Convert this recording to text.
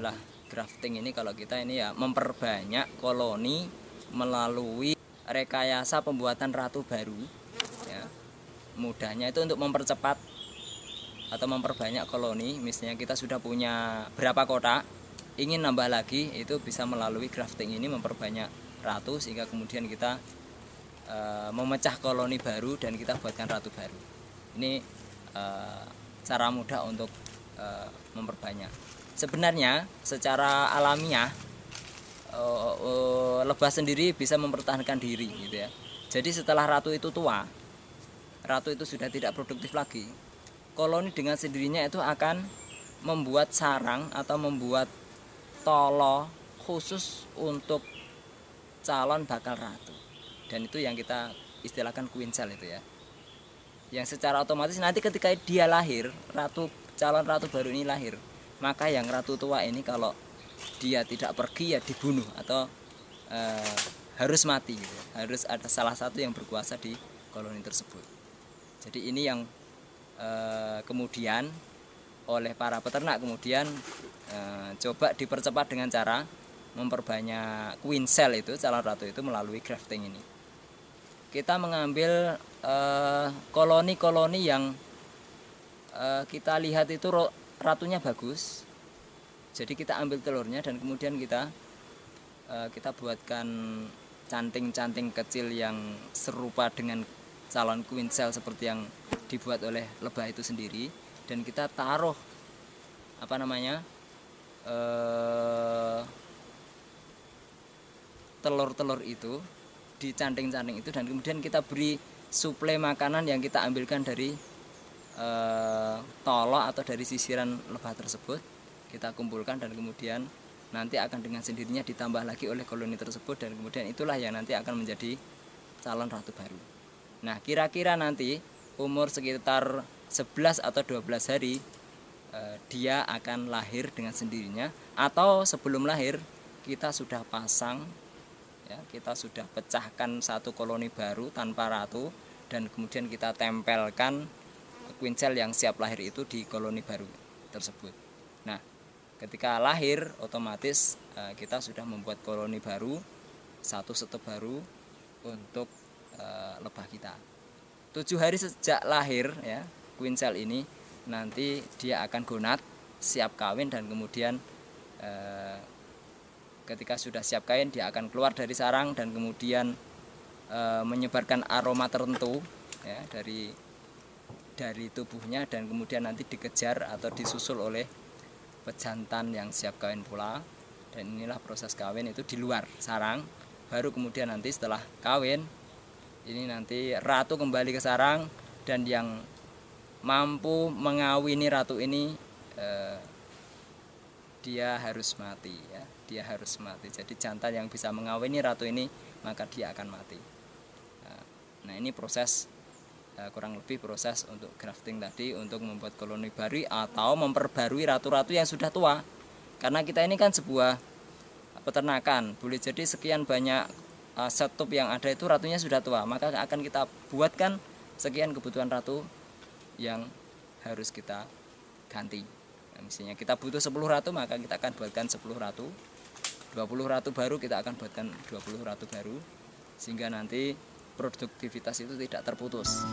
istilah grafting ini, kalau kita ini ya memperbanyak koloni melalui rekayasa pembuatan ratu baru ya. Mudahnya itu untuk mempercepat atau memperbanyak koloni. Misalnya kita sudah punya berapa kotak, ingin nambah lagi, itu bisa melalui grafting ini memperbanyak ratu, sehingga kemudian kita memecah koloni baru dan kita buatkan ratu baru. Ini cara mudah untuk memperbanyak. Sebenarnya secara alamiah lebah sendiri bisa mempertahankan diri gitu ya. Jadi setelah ratu itu tua, ratu itu sudah tidak produktif lagi, koloni dengan sendirinya itu akan membuat sarang atau membuat tolo khusus untuk calon bakal ratu. Dan itu yang kita istilahkan queen cell itu ya. Yang secara otomatis nanti ketika dia lahir, calon ratu baru ini lahir, maka yang ratu tua ini kalau dia tidak pergi ya dibunuh atau harus mati gitu. Harus ada salah satu yang berkuasa di koloni tersebut. Jadi ini yang kemudian oleh para peternak kemudian coba dipercepat dengan cara memperbanyak queen cell itu, calon ratu itu, melalui grafting ini. Kita mengambil koloni-koloni yang kita lihat itu ratunya bagus. Jadi kita ambil telurnya dan kemudian kita buatkan canting-canting kecil yang serupa dengan calon queen cell seperti yang dibuat oleh lebah itu sendiri, dan kita taruh telur-telur itu di canting-canting itu, dan kemudian kita beri suplai makanan yang kita ambilkan dari tolok atau dari sisiran lebah tersebut. Kita kumpulkan dan kemudian nanti akan dengan sendirinya ditambah lagi oleh koloni tersebut, dan kemudian itulah yang nanti akan menjadi calon ratu baru. Nah, kira-kira nanti umur sekitar 11 atau 12 hari dia akan lahir dengan sendirinya, atau sebelum lahir kita sudah pasang ya, kita sudah pecahkan satu koloni baru tanpa ratu, dan kemudian kita tempelkan queen cell yang siap lahir itu di koloni baru tersebut. Nah, ketika lahir otomatis kita sudah membuat koloni baru, satu stop baru untuk lebah kita. 7 hari sejak lahir ya, queen cell ini nanti dia akan gonat, siap kawin, dan kemudian ketika sudah siap kawin dia akan keluar dari sarang dan kemudian menyebarkan aroma tertentu ya dari tubuhnya, dan kemudian nanti dikejar atau disusul oleh pejantan yang siap kawin pula. Dan inilah proses kawin itu di luar sarang. Baru kemudian nanti setelah kawin ini nanti ratu kembali ke sarang, dan yang mampu mengawini ratu ini dia harus mati ya, dia harus mati. Jadi jantan yang bisa mengawini ratu ini maka dia akan mati. Nah, ini proses kurang lebih proses untuk grafting tadi, untuk membuat koloni baru atau memperbarui ratu-ratu yang sudah tua. Karena kita ini kan sebuah peternakan, boleh jadi sekian banyak setup yang ada itu ratunya sudah tua, maka akan kita buatkan sekian kebutuhan ratu yang harus kita ganti. Nah, misalnya kita butuh 10 ratu, maka kita akan buatkan 10 ratu. 20 ratu baru kita akan buatkan 20 ratu baru, sehingga nanti produktivitas itu tidak terputus.